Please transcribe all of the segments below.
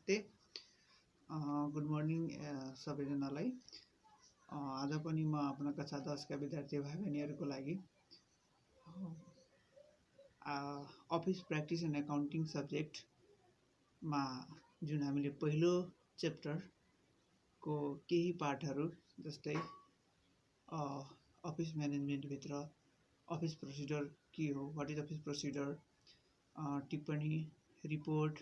नमस्ते good morning सबैजनालाई आज पनि म आफ्नो कक्षा 10 का विद्यार्थी भाइ बहिनीहरूको लागि अफिस प्र्याक्टिस एन्ड एकाउन्टिङ सब्जेक्टमा जुन हामीले पहिलो च्याप्टरको केही पाठहरू जस्तै अफिस म्यानेजमेन्टभित्र अफिस प्रोसिडर के हो, व्हाट इज अफिस प्रोसिडर, टिप्पणी, रिपोर्ट,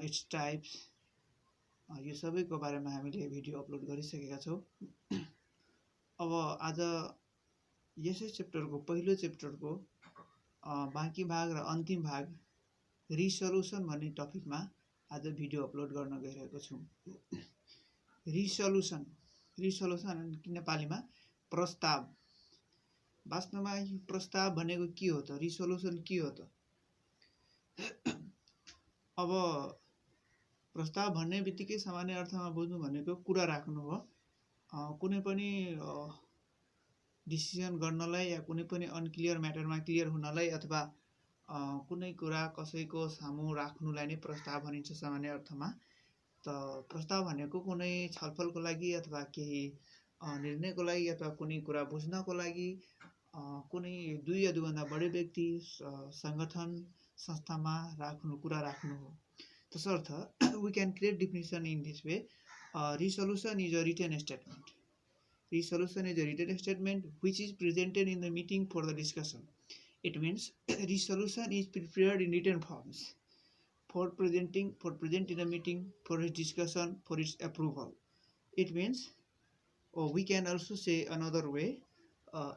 इट्स टाइप्स, यो सबैको बारेमा हामीले भिडियो अपलोड गरिसकेका छौँ। अब आज यसै च्याप्टरको पहिलो च्याप्टरको बाँकी भाग र अन्तिम भाग रिसोल्युसन भन्ने टपिकमा आज भिडियो अपलोड गर्न गइरहेको छु। रिसोल्युसन नेपालीमा प्रस्ताव। वास्तवमा यो प्रस्ताव भनेको के हो त, रिसोल्युसन के हो त? अब प्रस्ताव भन्ने बित्तिकै सामान्य अर्थमा बुझ्नु भनेको कुरा राख्नु हो। कुनै पनि डिसिजन गर्नलाई या कुनै पनि अनक्लियर म्याटरमा क्लियर हुनलाई अथवा कुनै कुरा कसैको सामु राख्नुलाई नै प्रस्ताव भनिन्छ सामान्य अर्थमा। त प्रस्ताव भनेको कुनै छलफलको लागि अथवा केही निर्णयको लागि अथवा कुनै कुरा बुझ्नको लागि कुनै दुई या दुईभन्दा बढी व्यक्ति संगठन संस्थामा कुरा राख्नु हो। तसर्थ we can create definition in this way. Resolution is a written statement. Resolution is a written statement which is presented in the meeting for the discussion. It means resolution is prepared in written forms for present in a meeting for its discussion, for its approval. It means, or we can also say another way,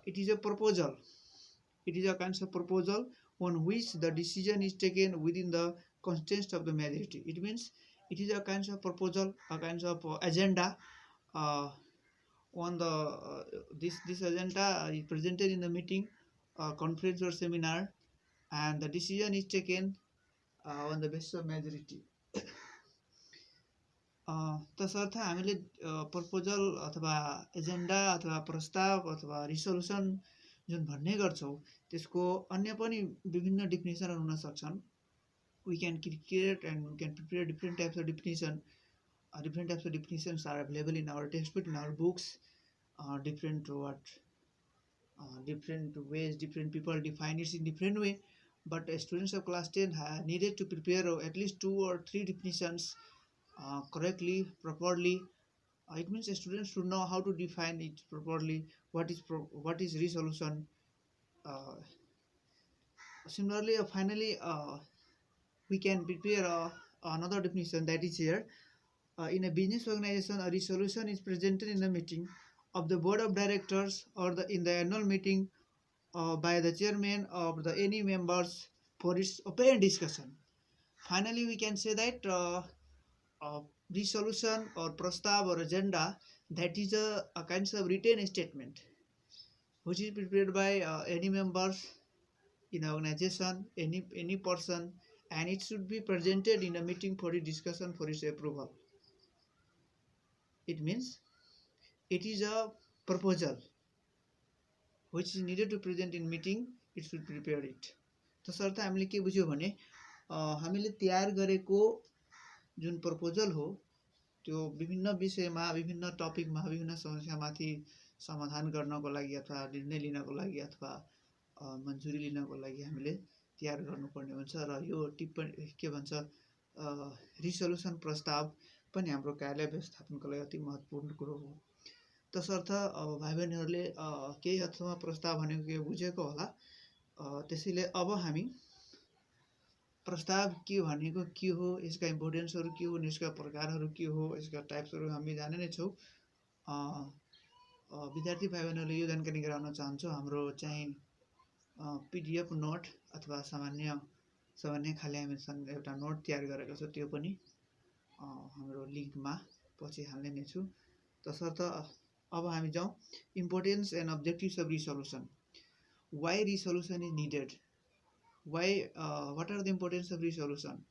it is a proposal. It is a kind of proposal on which the decision is taken within the context of the majority. It means it is a kind of proposal, a kind of agenda. On the this agenda is presented in the meeting, conference or seminar, and the decision is taken on the basis of majority. तसर्थ हामीले proposal अथवा agenda अथवा प्रस्ताव अथवा रिसोल्युसन जुन भन्ने गर्छौँ त्यसको अन्य पनि विभिन्न डेफिनेसनहरू हुन सक्छन्। We can create and we can prepare different types of definition. Different types of definitions are available in our textbook, in our books. Different ways, different people define it in different way. But students of class 10 needed to prepare at least 2 or 3 definitions correctly, properly. It means students should know how to define it properly. What is resolution? Similarly, finally, we can prepare another definition that is here. In a business organization, a resolution is presented in the meeting of the board of directors or in the annual meeting by the chairman of the any members for its open discussion. Finally, we can say that resolution or prastav or agenda, that is a kind of written statement which is prepared by any members in an organization, any person, and it should be presented in a meeting for its discussion, for its approval. It means it is a proposal which is needed to present in meeting, it should prepare it. तसर्थ हामीले के बुझ्यो भने हामीले तयार गरेको जुन proposal हो त्यो विभिन्न विषयमा, विभिन्न टपिकमा, विभिन्न समस्यामाथि समाधान गर्नको लागि अथवा निर्णय लिनको लागि अथवा मन्जुरी लिनको लागि हामीले तयार गर्नुपर्ने हुन्छ। र यो टिप्पणी के भन्छ रिसोल्युसन प्रस्ताव पनि हाम्रो कार्यालय व्यवस्थापनको लागि अति महत्त्वपूर्ण कुरो हो। तसर्थ भाइ बहिनीहरूले केही हदसम्म प्रस्ताव भनेको के बुझेको होला। त्यसैले अब हामी प्रस्ताव के भनेको के हो, यसका इम्पोर्टेन्सहरू के हुन्, यसका प्रकारहरू के हो, यसका टाइप्सहरू हामी जाने नै छौँ। विद्यार्थी भाइ बहिनीहरूले यो जानकारी गराउन चाहन्छु, हाम्रो चाहिँ PDF नोट अथवा सामान्य खाले हामीसँग एउटा नोट तयार गरेको छ, त्यो पनि हाम्रो लिङ्कमा पछि हाल्ने नै छु। तसर्थ अब हामी जाउँ importance and objectives of resolution. Why resolution is needed? What are the importance of resolution?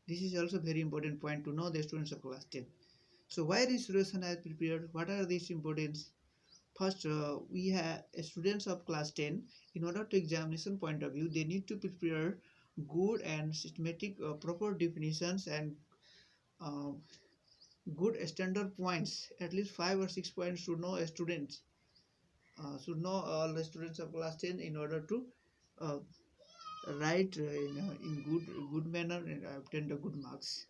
This is also very important point to know the students of class 10. So why resolution is prepared? What are these importance? First, we have students of class 10. In order to examination point of view, they need to prepare good and systematic proper definitions and uh, good standard points, at least 5 or 6 points should know students, should know all the students of class 10 in order to uh, write in good manner and obtain the good marks.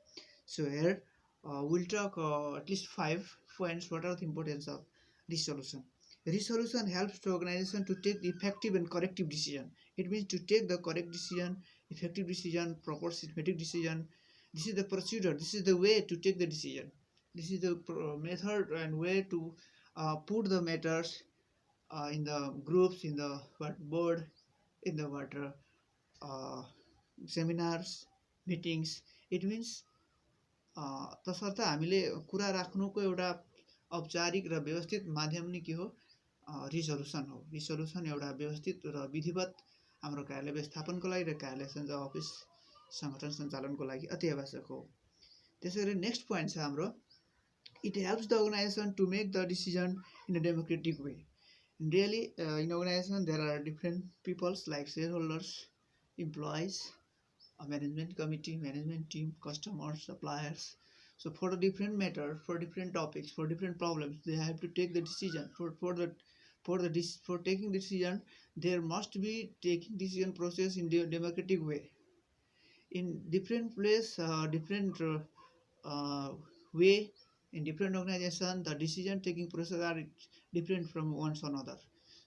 So here we'll talk at least 5 points. What are the importance of resolution? Resolution helps the organization to take the effective and corrective decision. It means to take the correct decision, effective decision, proper systematic decision. This is the procedure. This is the way to take the decision. This is the method and way to put the matters in the groups, in the what board, in the what uh, seminars, meetings. It means तसर्थ हामीले कुरा राख्नुको एउटा औपचारिक र व्यवस्थित माध्यम नै के हो, रिजोल्युसन हो। रिजोल्युसन एउटा व्यवस्थित र विधिवत हाम्रो कार्यालय व्यवस्थापनको लागि र कार्यालय अफिस सङ्गठन सञ्चालनको लागि अति आवश्यक हो। त्यसै गरी नेक्स्ट पोइन्ट छ हाम्रो, it helps the organization to make the decision in a democratic way. Really, in organization there are different peoples like shareholders, employees, a management committee, management team, customers, suppliers. So for the different matter, for different topics, for different problems, they have to take the decision. For taking decision, there must be taking decision process in the democratic way. In different place, different way, in different organization, the decision taking process are different from one another.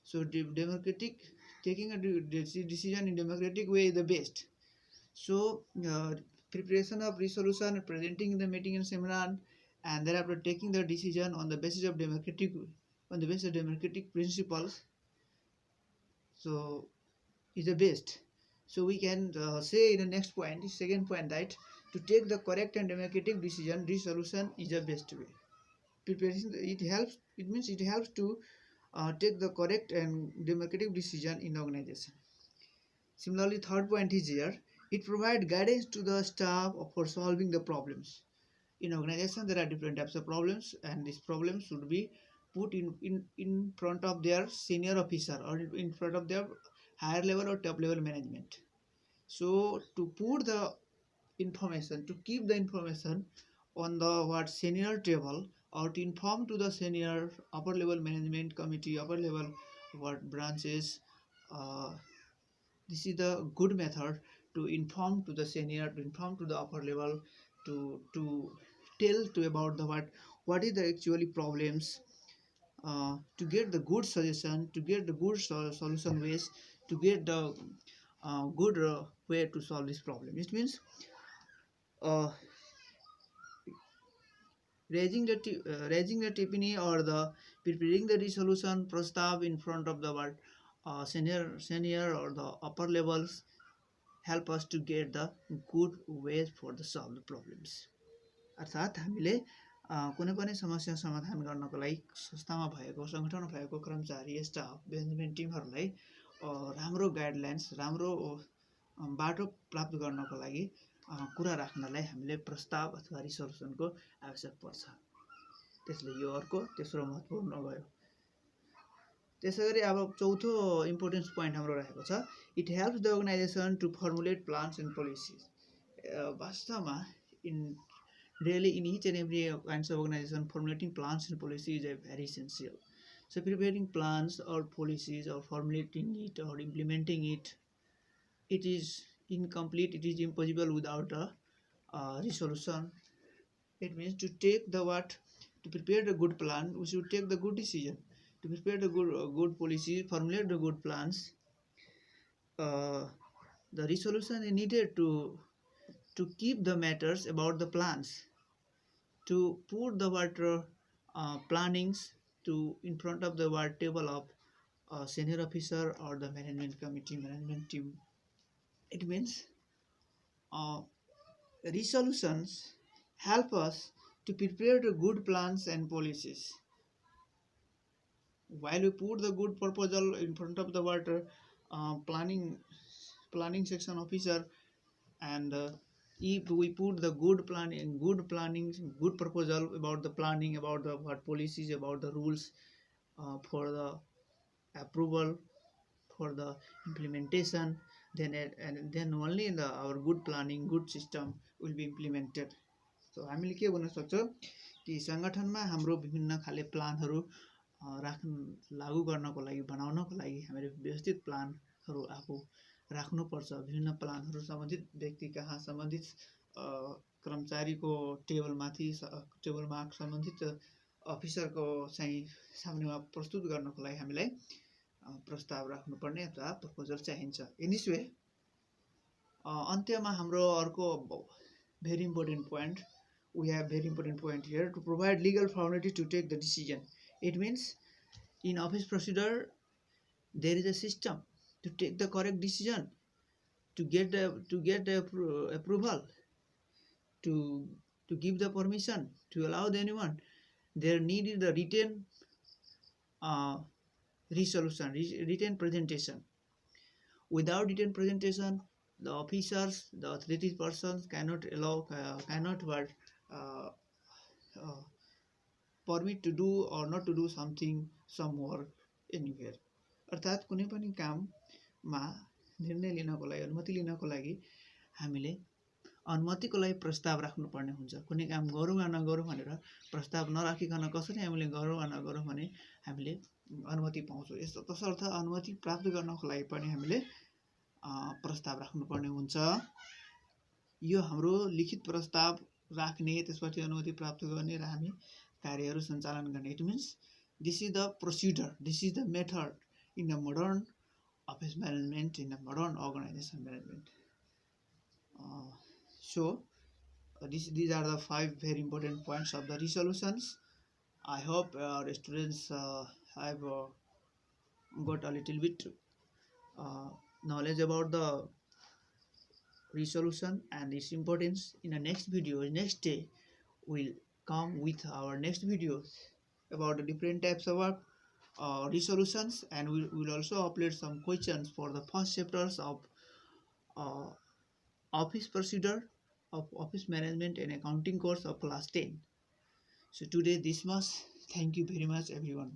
So democratic, taking a decision in democratic way is the best. So preparation of resolution, presenting in the meeting and seminar, and thereafter taking the decision on the basis of democratic principles, so is the best. So we can say in the next point, second point, that to take the correct and democratic decision, resolution is the best way. Preparation, it helps. It means it helps to take the correct and democratic decision in the organization. Similarly, third point is here. It provides guidance to the staff for solving the problems. In organization, there are different types of problems, and these problems should be put in front of their senior officer or in front of their higher level or top level management. So to put the information, to keep the information on the what senior table, or to inform to the senior upper level management committee, upper level what branches, uh, this is the good method to inform to the senior, to inform to the upper level, to tell to about the what is the actually problems, to get the good suggestion, to get the good solution ways, to get the good way to solve this problem. It means uh, raising the tipini or the preparing the resolution prastav in front of the senior or the upper levels help us to get the good ways for the solve the problems. अर्थात् हामीले कुनै पनि समस्या समाधान गर्नको लागि संस्थामा भएको, सङ्गठनमा भएको कर्मचारी, स्टाफ, म्यानेजमेन्ट टिमहरूलाई राम्रो गाइडलाइन्स, राम्रो बाटो प्राप्त गर्नको लागि कुरा राख्नलाई हामीले प्रस्ताव अथवा रिसोल्युसनको आवश्यक पर्छ। त्यसले यो अर्को तेस्रो महत्त्वपूर्ण भयो। त्यसै गरी अब चौथो इम्पोर्टेन्स पोइन्ट हाम्रो रहेको छ, it helps the organization to formulate plans and policies. वास्तवमा really in each and every kinds of organization, formulating plans and policies is very essential. So preparing plans or policies or formulating it or implementing it, it is incomplete, it is impossible without a resolution. It means to take the to prepare the good plan, we should take the good decision. To prepare the good policies, formulate the good plans, the resolution is needed to keep the matters about the plans, to put the plannings to in front of the table of senior officer or the management committee, management team. It means resolutions help us to prepare the good plans and policies. While we put the good proposal in front of the planning section officer, and if we put the good planning, good proposal about the planning, about the policies, about the rules for the approval, for the implementation, then only our good planning, good system will be implemented. सो हामीले के भन्न सक्छौँ कि सङ्गठनमा हाम्रो विभिन्न खाले प्लानहरू लागू गर्नको लागि बनाउनको लागि हामीले व्यवस्थित प्लानहरू आफू राख्नुपर्छ। विभिन्न प्लानहरू सम्बन्धित व्यक्ति कहाँ, सम्बन्धित कर्मचारीको टेबलमा सम्बन्धित अफिसरको चाहिँ सामनेमा प्रस्तुत गर्नको लागि हामीलाई प्रस्ताव राख्नुपर्ने अथवा प्रपोजल चाहिन्छ। इन दिस वे अन्त्यमा हाम्रो अर्को very important point, we have very important point here, to provide legal formality to take the decision. It means in office procedure there is a system to take the correct decision, to get the approval, to give the permission, to allow anyone. There needed the written resolution, written presentation. Without written presentation, the officers, the authority persons cannot permit to do or not to do something, some work anywhere. अर्थात् कुनै पनि काममा निर्णय लिनको लागि, अनुमति लिनको लागि हामीले अनुमतिको लागि प्रस्ताव राख्नुपर्ने हुन्छ। कुनै काम गरौँ वा नगरौँ भनेर प्रस्ताव नराखिकन कसरी हामीले गरौँ वा नगरौँ भने हामीले अनुमति पाउँछौँ। तसर्थ अनुमति प्राप्त गर्नको लागि पनि हामीले प्रस्ताव राख्नुपर्ने हुन्छ। यो हाम्रो लिखित प्रस्ताव राख्ने, त्यसपछि अनुमति प्राप्त गर्ने र हामी कार्यहरू सञ्चालन गर्ने। It means this is the procedure, this is the method in the modern office management, in a modern organization management. These are the 5 very important points of the resolutions. I hope our students have got a little bit knowledge about the resolution and its importance. In the next video, next day, we'll come with our next videos about the different types of work, resolutions, and we will also upload some questions for the first chapters of office procedure, of office management and accounting course of class 10. So today this much. Thank you very much everyone.